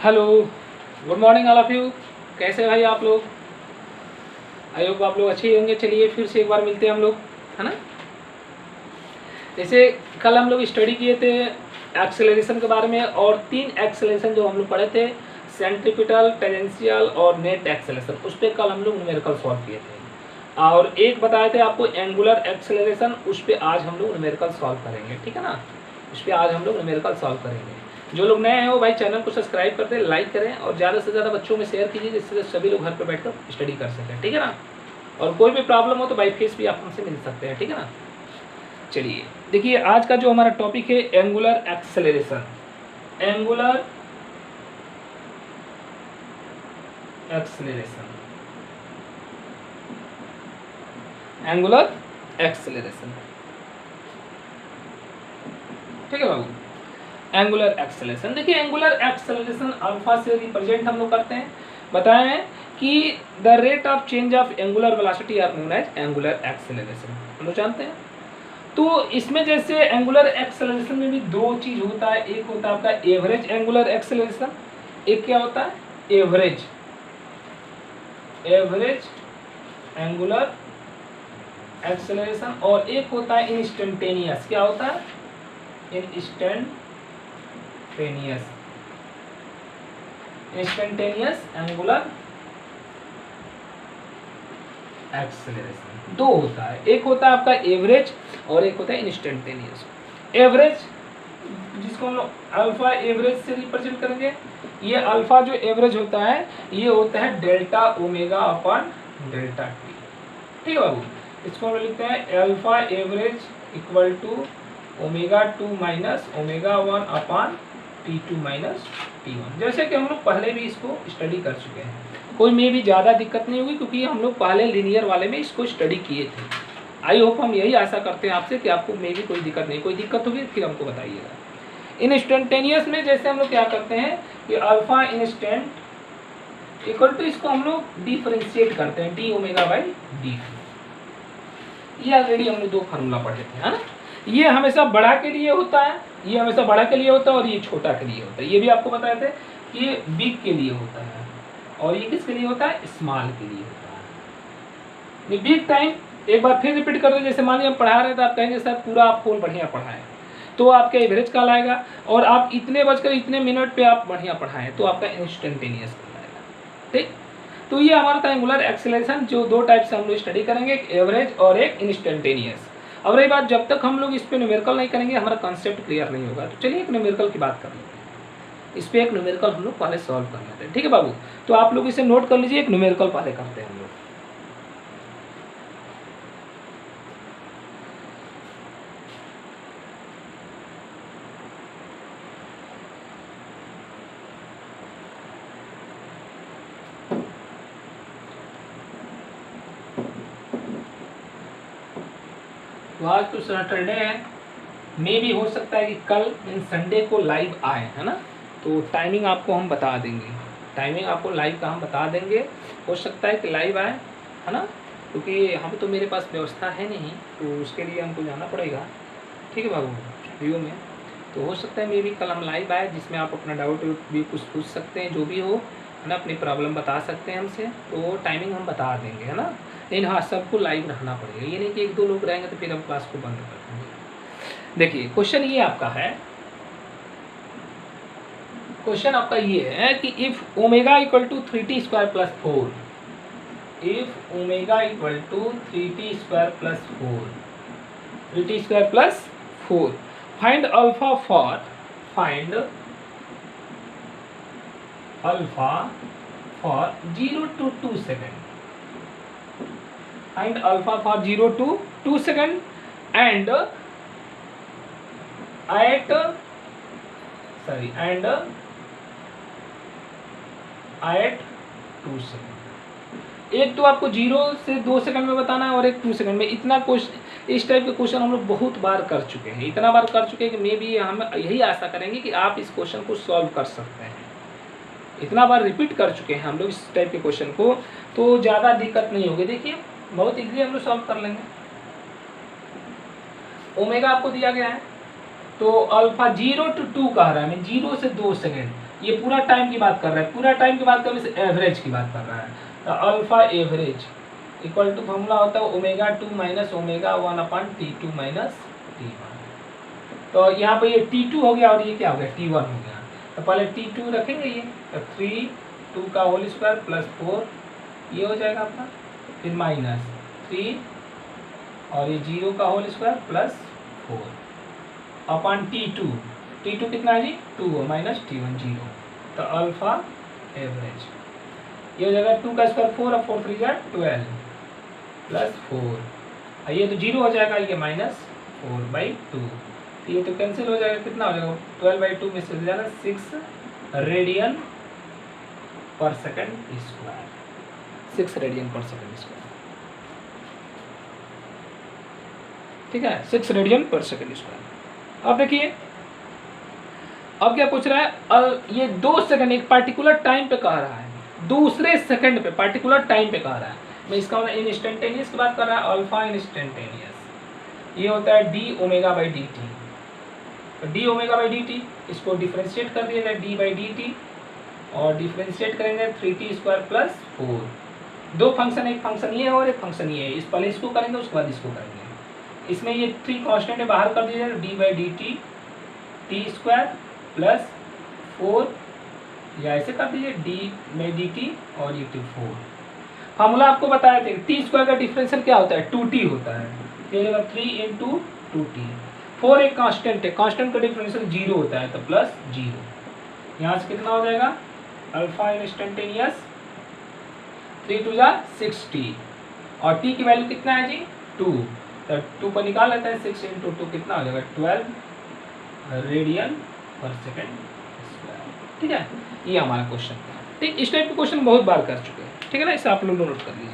Hello, good morning all of you. कैसे भाई आप लोग? आई होप आप लोग अच्छे ही होंगे। चलिए फिर से एक बार मिलते हैं हम लोग, है ना। जैसे कल हम लोग स्टडी किए थे एक्सेलरेशन के बारे में, और 3 एक्सेलरेशन जो हम लोग पढ़े थे, सेंट्रीपिटल, टेंजेंशियल और नेट एक्सेलरेशन, उस पर कल हम लोग न्यूमेरिकल सॉल्व किए थे। और एक बताए थे आपको एंगुलर एक्सेलरेशन, उस पर आज हम लोग न्यूमेरिकल सॉल्व करेंगे, ठीक है ना। उस पर आज हम लोग न्यूमेरिकल सॉल्व करेंगे। जो लोग नए हैं वो भाई चैनल को सब्सक्राइब करते, लाइक करें और ज़्यादा से ज़्यादा बच्चों में शेयर कीजिए, जिससे सभी लोग घर पर बैठकर स्टडी कर सकें, ठीक है ना। और कोई भी प्रॉब्लम हो तो बाई फेस भी आप हमसे मिल सकते हैं, ठीक है ना। चलिए देखिए, आज का जो हमारा टॉपिक है angular acceleration. Angular acceleration, angular acceleration, ठीक है बाबू। एंगुलर एक्सेलरेशन, देखिए एंगुलर एक्सेलरेशन अल्फा से रिप्रेजेंट हम लोग करते हैं। बताएं कि the rate of change of angular velocity are known as angular acceleration, हम लोग जानते हैं। तो इसमें जैसे एंगुलर एक्सेलरेशन में भी दो चीज होता है, एक होता है आपका एवरेज एंगुलर एक्सेलरेशन, एक क्या होता है एवरेज एंगुलर एक्सेलरेशन, और एक होता है इंस्टेंटेनियस। क्या होता है इंस्टेंटेनियस एंगुलर एक्सेलरेशन। दो होता है, एक होता है आपका एवरेज और एक होता है इंस्टेंटेनियस। एवरेज जिसको हम लोग अल्फा एवरेज से रिप्रेजेंट करेंगे। ये अल्फा जो एवरेज होता है ये होता है delta omega upon delta T, ठीक है बाबू। इसको हम लिखते हैं alpha average equal to omega 2 minus omega 1 upon T2 minus T1। जैसे कि हम लोग पहले भी इसको स्टडी कर चुके हैं, कोई में भी ज़्यादा दिक्कत नहीं होगी, क्योंकि हम लोग पहले लीनियर वाले में इसको स्टडी किए थे। आई होप हम यही आशा करते हैं आपसे कि आपको में भी कोई दिक्कत नहीं, कोई दिक्कत होगी फिर हमको बताइएगा। इंस्टेंटेनियस में जैसे हम लोग क्या करते हैं कि अल्फा इंस्टेंट इक्वल टू, इसको हम लोग डिफरेंशिएट करते हैं डी ओमेगा बाई डी। ये ऑलरेडी हम लोग 2 फार्मूला पढ़े थे, है ना। ये हमेशा बड़ा के लिए होता है, ये हमेशा बड़ा के लिए होता है, और ये छोटा के लिए होता है। ये भी आपको बताए थे कि ये बिग के लिए होता है, और ये किसके लिए होता है स्मॉल के लिए होता है। बिग टाइम एक बार फिर रिपीट कर दो। जैसे मान लीजिए हम पढ़ा रहे हैं तो आप कहेंगे सर पूरा आप फोन बढ़िया पढ़ाएं, तो आपका एवरेज कल आएगा, और आप इतने बजकर इतने मिनट पे आप बढ़िया पढ़ाएं तो आपका इंस्टेंटेनियस कल आएगा, ठीक। तो ये हमारा था एंगुलर एक्सेलरेशन, जो 2 टाइप से हम लोग स्टडी करेंगे, एक एवरेज और एक इंस्टेंटेनियस। अब रही बात, जब तक हम लोग इस पे न्यूमेरिकल नहीं करेंगे हमारा कॉन्सेप्ट क्लियर नहीं होगा। तो चलिए एक न्यूमेरिकल की बात कर लेते हैं। इस पे एक न्यूमेरिकल हम लोग पहले सॉल्व कर लेते हैं, ठीक है बाबू। तो आप लोग इसे नोट कर लीजिए, एक न्यूमेरिकल पहले करते हैं हम लोग। तो आज तो सैटरडे है, मे भी हो सकता है कि कल इन संडे को लाइव आए, है ना। तो टाइमिंग आपको हम बता देंगे, टाइमिंग आपको लाइव का हम बता देंगे। हो सकता है कि लाइव आए, है ना, क्योंकि हम तो मेरे पास व्यवस्था है नहीं, तो उसके लिए हमको जाना पड़ेगा, ठीक है बाबू व्यू में। तो हो सकता है मे भी कल हम लाइव आए, जिसमें आप अपना डाउट भी कुछ पूछ सकते हैं, जो भी हो, है ना, अपनी प्रॉब्लम बता सकते हैं हमसे। तो टाइमिंग हम बता देंगे, है ना। लेकिन हाँ, सबको लाइव रहना पड़ेगा, ये नहीं कि 1-2 लोग रहेंगे तो फिर हम क्लास को बंद कर देंगे। देखिए क्वेश्चन ये आपका है, क्वेश्चन आपका ये है कि if omega equal to 3t square plus 4, if omega equal to 3t square plus 4, 3t square plus 4, find alpha for, find alpha for 0 to 2 second, find alpha for 0 to 2 second and at 2 second. एक तो आपको 0 से 2 second में बताना है और एक 2 second में। इतना क्वेश्चन, इस टाइप के क्वेश्चन हम लोग बहुत बार कर चुके हैं, इतना बार कर चुके हैं कि मे भी हम यही आशा करेंगे कि आप इस क्वेश्चन को सॉल्व कर सकते हैं। इतना बार रिपीट कर चुके हैं हम लोग इस टाइप के क्वेश्चन को, तो ज़्यादा दिक्कत नहीं होगी। देखिए बहुत इजीली हम लोग सॉल्व कर लेंगे। ओमेगा आपको दिया गया है, तो अल्फा 0 to 2 कह रहा है, 0 से 2 सेकेंड, ये पूरा टाइम की बात कर रहा है, पूरा टाइम की बात कर रहा है, एवरेज की बात कर रहा है। तो alpha average equal to formula होता है omega 2 minus omega 1 upon T2 minus T1। तो यहाँ पे ये T2 हो गया और ये क्या हो गया T1 हो गया। तो पहले T2 रखेंगे ये, तो 3 2 का होल स्क्वायर प्लस 4 ये हो जाएगा आपका, फिर माइनस 3 और ये 0 का whole square plus 4 upon T2 कितना है जी 2 माइनस T1 0। तो अल्फा एवरेज ये हो जाएगा 2 का स्क्वायर 4 और 4 3 जा 12 प्लस 4, ये तो 0 हो जाएगा, ये माइनस 4/2, ये तो कैंसिल हो जाएगा, कितना हो जाएगा 12/2 में से हो जाएगा 6 रेडियन पर सेकंड स्क्वायर, 6 रेडियन पर सेकंड स्क्वायर, ठीक है 6 रेडियन पर सेकंड स्क्वायर। अब देखिए अब क्या पूछ रहा है, ये 2 सेकंड एक पार्टिकुलर टाइम पे कह रहा है, दूसरे सेकंड पे पार्टिकुलर टाइम पे कह रहा है, मैं इसका मतलब इंस्टेंटेनियस की बात कर रहा है, अल्फा इंस्टेंटेनियस ये होता है d omega by d t. तो d omega by d t इसको डिफ्रेंशिएट कर दिया जाए डी बाई डी टी और डिफ्रेंशिएट करेंगे 3t स्क्वायर प्लस 4, 2 फंक्शन, एक फंक्शन ये है और एक फंक्शन ये है, इस पहले इसको करेंगे उसके बाद इसको करेंगे। इसमें ये 3 कांस्टेंट है बाहर कर दिया जाए d by d T T square plus 4 या ऐसे कर दीजिए डी में डी टी और ये 4। फार्मूला आपको बताया थे टी स्क्वायर का डिफरेंशियल क्या होता है 2t होता है, ये 3 इंटू 2t, 4 एक कांस्टेंट है, कांस्टेंट का डिफरेंशियल 0 होता है तो प्लस 0, यहाँ से कितना हो जाएगा अल्फा इंस्टेंटेनियस 3 2 60 और t की वैल्यू कितना है जी 2, तो 2 पर निकाल लेते हैं 6 इंटू 2 कितना हो जाएगा 12 रेडियन पर सेकेंड स्क्वायर, ठीक है ये हमारा क्वेश्चन। ठीक इस टाइप के क्वेश्चन बहुत बार कर चुके हैं, ठीक है ना, इसे आप लोग नोट कर लीजिए।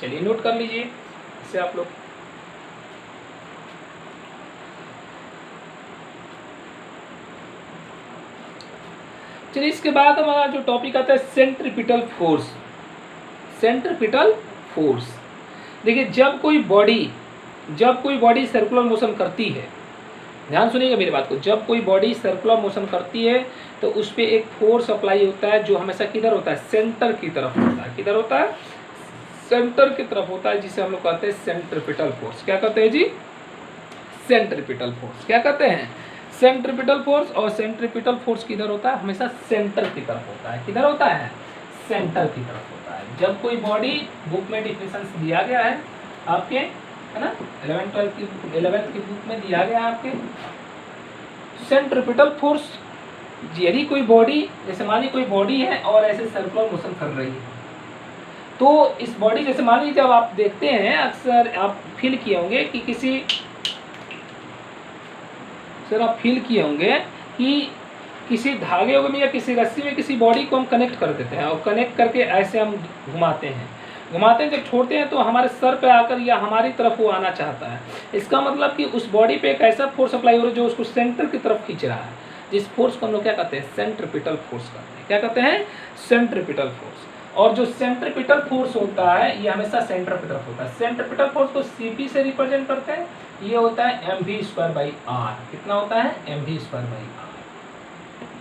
चलिए नोट कर लीजिए इसे आप लोग। चलिए इसके बाद हमारा जो टॉपिक आता है सेंट्रीपिटल फोर्स। सेंट्रीपिटल फोर्स देखिए जब कोई बॉडी सर्कुलर मोशन करती है, ध्यान सुनिएगा मेरी बात को, जब कोई बॉडी सर्कुलर मोशन करती है तो उस पर एक फोर्स अप्लाई होता है जो हमेशा किधर होता है सेंटर की तरफ होता है, किधर होता है सेंटर की तरफ होता है, जिसे हम लोग कहते हैं सेंट्रीपिटल फोर्स। क्या कहते हैं जी सेंट्रीपिटल फोर्स, क्या कहते हैं सेंट्रीपिटल फोर्स। और सेंट्रीपिटल फोर्स किधर होता है हमेशा सेंटर की तरफ होता है, किधर होता है सेंटर की तरफ होता है। जब कोई बॉडी बुक में डिफिनेशन दिया गया है आपके, है ना 11th की बुक में दिया गया है आपके सेंट्रीपिटल फोर्स, यदि कोई बॉडी जैसे मान लीजिए कोई बॉडी है और ऐसे सर्कुलर मोशन कर रही है, तो इस बॉडी जैसे मान लीजिए जब आप देखते हैं अक्सर आप फील किए होंगे कि किसी धागे में या किसी रस्सी में किसी बॉडी को हम कनेक्ट कर देते हैं और कनेक्ट करके ऐसे हम घुमाते हैं, जब छोड़ते हैं तो हमारे सर पे आकर या हमारी तरफ वो आना चाहता है। इसका मतलब कि उस बॉडी पे एक ऐसा फोर्स अप्लाई हो रहा है जो उसको सेंटर की तरफ खींच रहा है, जिस फोर्स को हम लोग क्या कहते हैं सेंट्रीपिटल फोर्स कहते हैं। क्या कहते हैं सेंट्रीपिटल फोर्स। और जो सेंट्रीपिटल फोर्स होता है ये हमेशा सेंटर की तरफ होता है। सेंट्रीपिटल फोर्स को सीपी से रिप्रेजेंट करते हैं, ये होता है mv²/r। कितना होता है mv²/r,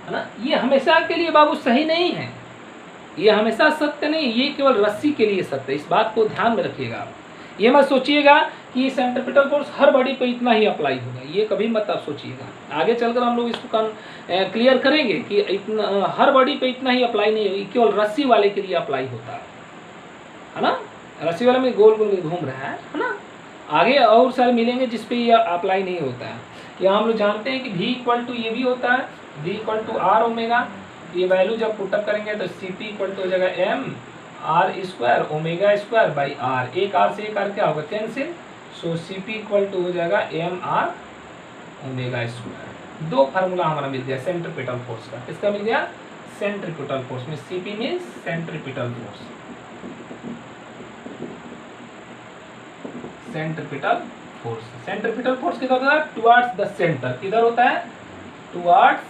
है ना। ये हमेशा के लिए बाबू सही नहीं है, ये हमेशा सत्य नहीं, ये केवल रस्सी के लिए सत्य है, इस बात को ध्यान में रखिएगा। ये मत सोचिएगा कि सेंट्रीपिटल फोर्स हर बॉडी पे इतना ही अप्लाई होगा, ये कभी मत आप सोचिएगा। आगे चलकर हम लोग इसको क्लियर करेंगे कि इतना हर बॉडी पे इतना ही अप्लाई नहीं होगी, केवल रस्सी वाले के लिए अप्लाई होता है ना। रस्सी वाले में गोल गोल घूम रहा है ना। आगे और सारे मिलेंगे जिसपे ये अप्लाई नहीं होता है। यहाँ हम लोग जानते हैं कि v इक्वल टू ये भी होता है, v equal to r omega. ये वैल्यू जब पुटअप करेंगे तो cp इक्वल टू हो जाएगा m/r² ओमेगा² एक r से एक r क्या होगा cancel, so cp equal to हो जाएगा mr ओमेगा²। 2 फार्मूला हमारा मिल गया सेंट्रीपिटल फोर्स का। किसका मिल गया सेंट्रीपिटल फोर्स में cp means centripetal force. Centripetal force किधर होता है टुवर्ड्स द सेंटर। किधर होता है टुवर्ड्स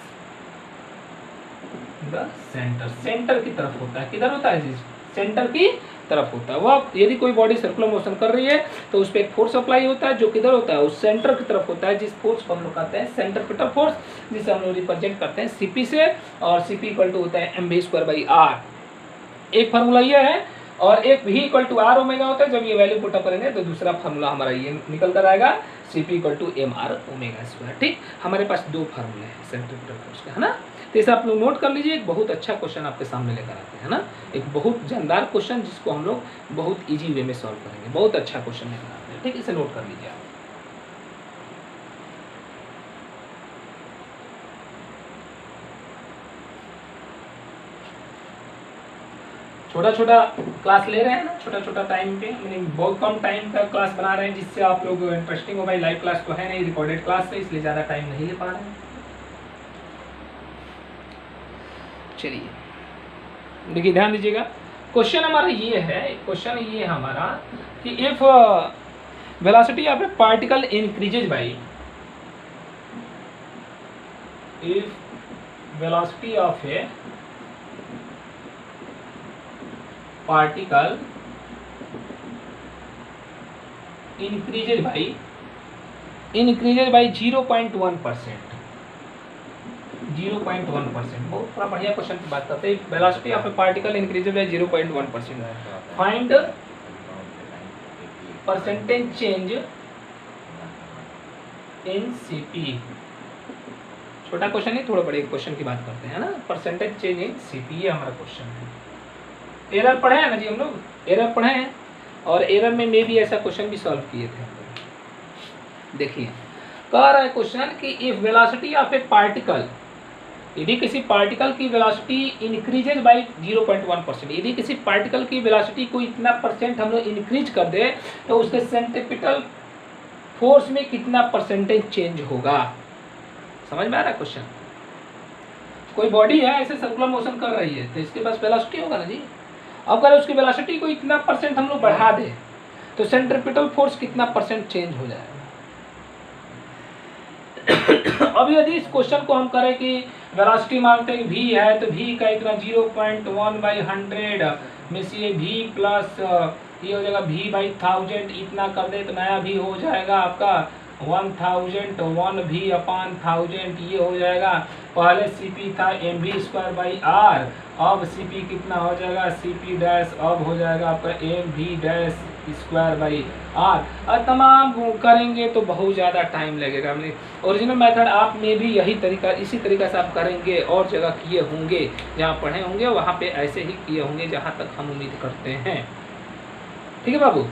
द सेंटर, सेंटर की तरफ होता है। किधर होता है जी सेंटर की तरफ होता है। वह यदि कोई बॉडी सर्कुलर मोशन कर रही है तो उस पर एक फोर्स अप्लाई होता है जो किधर होता है, उस सेंटर की तरफ होता है, जिस फोर्स को हम लोग कहते हैं सेंट्रीपिटल फोर्स, जिसे हम लोग रिप्रेजेंट करते हैं सीपी से, और सीपी इक्वल टू होता है mv²/r। एक फार्मूला ये है, और एक v equal to r omega होता है। जब ये वैल्यू पुटअप करेंगे तो दूसरा फार्मूला हमारा ये निकल कर आएगा, cp equal to mr omega square. ठीक, हमारे पास दो फार्मूले हैं सेंट्रीपिटल फोर्स के, है ना। तो इसे आप लोग नोट कर लीजिए, एक बहुत अच्छा क्वेश्चन आपके सामने लेकर आते हैं ना, एक बहुत जानदार क्वेश्चन जिसको हम लोग बहुत ईजी वे में सॉल्व करेंगे, बहुत अच्छा क्वेश्चन लेकर आते हैं। ठीक, इसे नोट कर लीजिए आप। छोटा छोटा क्लास ले रहे हैं ना, छोटा छोटा टाइम पे, मैंने बहुत कम टाइम का क्लास बना रहे हैं जिससे आप लोग इंटरेस्टिंग हो। भाई लाइव क्लास तो है नहीं, रिकॉर्डेड क्लास है, इसलिए ज़्यादा टाइम नहीं ले पा रहे हैं। चलिए देखिए, ध्यान दीजिएगा, क्वेश्चन हमारा ये है, क्वेश्चन ये हमारा कि if velocity of A particle increases by, if velocity of A particle increases by 0.1%, 0.1%। बहुत थोड़ा बढ़िया क्वेश्चन की बात करते हैं। Velocity of A particle increases by 0.1%, find percentage change in CP. छोटा क्वेश्चन है, थोड़ा बड़े क्वेश्चन की बात करते हैं ना। परसेंटेज चेंज इन सीपी, ये हमारा क्वेश्चन है। एरर पढ़े हैं ना जी, हम लोग एरर पढ़े हैं, और एरर में भी ऐसा क्वेश्चन भी सॉल्व किए थे। देखिए, कह रहा है क्वेश्चन कि if velocity of A particle, यदि किसी पार्टिकल की वेलोसिटी इंक्रीजेज बाय 0.1%, यदि किसी पार्टिकल की वेलोसिटी को इतना परसेंट हम लोग इंक्रीज कर दे तो उसके सेंट्रीपिटल फोर्स में कितना परसेंटेज चेंज होगा। समझ में आ रहा है क्वेश्चन? कोई बॉडी है ऐसे सर्कुलर मोशन कर रही है तो इसके पास वेलोसिटी होगा ना जी। अब अगर उसकी वेलोसिटी को इतना परसेंट हम लोग बढ़ा दें तो सेंट्रीपिटल फोर्स कितना परसेंट चेंज हो जाएगा। अब यदि इस क्वेश्चन को हम करें कि वेलोसिटी मानते हैं v है, तो v का इतना 0.1/100 में से ये v प्लस ये हो जाएगा v बाई 1000, इतना कर दे तो नया v हो जाएगा आपका 1000, 1v/1000, ये हो जाएगा। पहले cp था mv²/r, अब cp कितना हो जाएगा, cp डैश अब हो जाएगा आपका mv²/r। और तमाम करेंगे तो बहुत ज़्यादा टाइम लगेगा। हमने ओरिजिनल मेथड आप में भी यही तरीका, इसी तरीका से आप करेंगे, और जगह किए होंगे, जहाँ पढ़े होंगे वहाँ पे ऐसे ही किए होंगे, जहाँ तक हम उम्मीद करते हैं। ठीक है बाबू,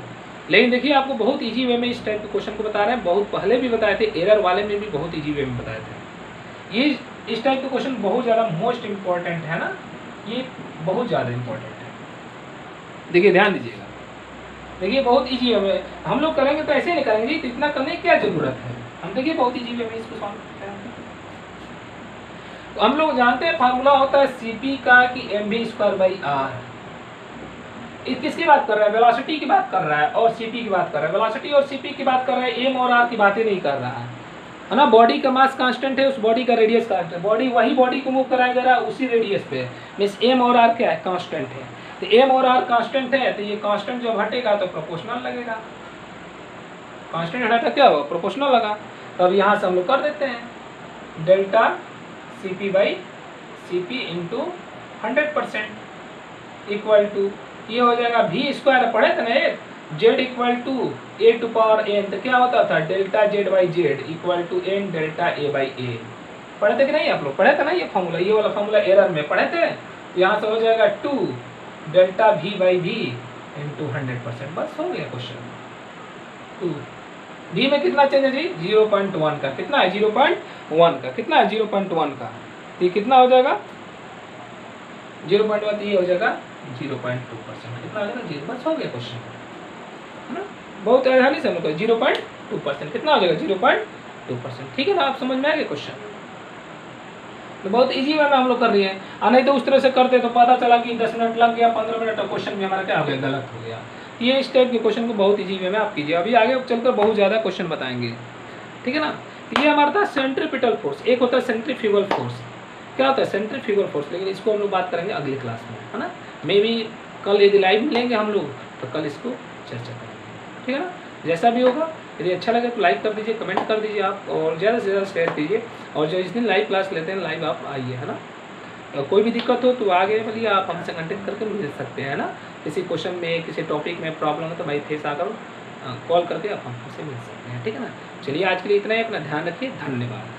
लेकिन देखिए आपको बहुत इजी वे में इस टाइप के क्वेश्चन को बता रहे हैं। बहुत पहले भी बताए थे, एरर वाले में भी बहुत इजी वे में बताए थे। ये इस टाइप के क्वेश्चन बहुत ज़्यादा मोस्ट इम्पॉर्टेंट है ना, ये बहुत ज़्यादा इम्पोर्टेंट है। देखिए ध्यान दीजिएगा, देखिए बहुत इजी है। हम लोग करेंगे तो ऐसे नहीं करेंगे, तो इतना करने की क्या ज़रूरत है। हम देखिए बहुत इजी वे में इसको सॉल्व करते हैं। तो हम लोग जानते हैं फार्मूला होता है सीपी का कि mv²/r। किसकी बात कर रहा है, वेलोसिटी की बात कर रहा है और सीपी की बात कर रहा है। वेलोसिटी और सीपी की बात कर रहा है, एम और आर की बातें नहीं कर रहा है ना। बॉडी का मास कांस्टेंट है, उस बॉडी का रेडियस कांस्टेंट, बॉडी वही बॉडी को मूव कराया जा रहा है उसी रेडियस पे, मींस एम और आर क्या है, कांस्टेंट है। तो एम और आर कांस्टेंट है, तो ये कांस्टेंट जब हटेगा तो प्रोपोर्शनल लगेगा। कांस्टेंट हटा क्या होगा, प्रोपोर्शनल लगा। तो अब यहाँ से हम लोग कर देते हैं delta CP by CP into 100% equal to, ये हो जाएगा v², पढ़े थे ना z equal to a to power n, तो क्या होता था delta z by Z equal to n delta a by a। पढ़े थे कि नहीं आप लोग, पढ़े थे ना ये फॉर्मूला, ये वाला फॉर्मूला एरर में पढ़े थे। यहाँ से हो जाएगा 2 delta v by v into 100%, बस हो गया क्वेश्चन। 2 v में कितना चेंज है जी, 0.1 का, कितना है 0.1 का, कितना है 0.1 का, तो ये कितना हो जाएगा 0.1, ये हो जाएगा 0.2%, कितना हो जाएगा 0, बस हो गया क्वेश्चन, है ना। बहुत आसानी से हम लोग 0.2%, कितना हो जाएगा 0.2%। ठीक है ना, आप समझ में आ गया क्वेश्चन। तो बहुत इजी वे में हम लोग कर रही है, और नहीं तो उस तरह से करते तो पता चला कि 10 मिनट लग गया, 15 मिनट, और क्वेश्चन भी हमारा क्या हो गया, गलत हो गया। ये इस टाइप के क्वेश्चन को बहुत इजी वे में आप कीजिए। अभी आगे चलकर बहुत ज़्यादा क्वेश्चन बताएंगे, ठीक है ना। तो ये हमारा था सेंट्रीपिटल फोर्स, एक होता है सेंट्रीफ्यूगल फोर्स। क्या होता है सेंट्रीफ्यूगल फोर्स, लेकिन इसको हम लोग बात करेंगे अगली क्लास में, है ना। मे भी कल यदि लाइव मिलेंगे हम लोग तो कल इसको चर्चा करेंगे, ठीक है ना। जैसा भी होगा, यदि अच्छा लगे तो लाइक कर दीजिए, कमेंट कर दीजिए आप, और ज़्यादा से ज़्यादा शेयर कीजिए। और जो जिस दिन लाइव क्लास लेते हैं लाइव आप आइए, है ना। कोई भी दिक्कत हो तो आगे बोलिए, आप हमसे कंटेक्ट करके मिल सकते हैं, है ना। किसी क्वेश्चन में, किसी टॉपिक में प्रॉब्लम है तो भाई फेस आकर कॉल करके आप हमसे मिल सकते हैं, ठीक है ना। चलिए आज के लिए इतना ही, अपना ध्यान रखिए, धन्यवाद।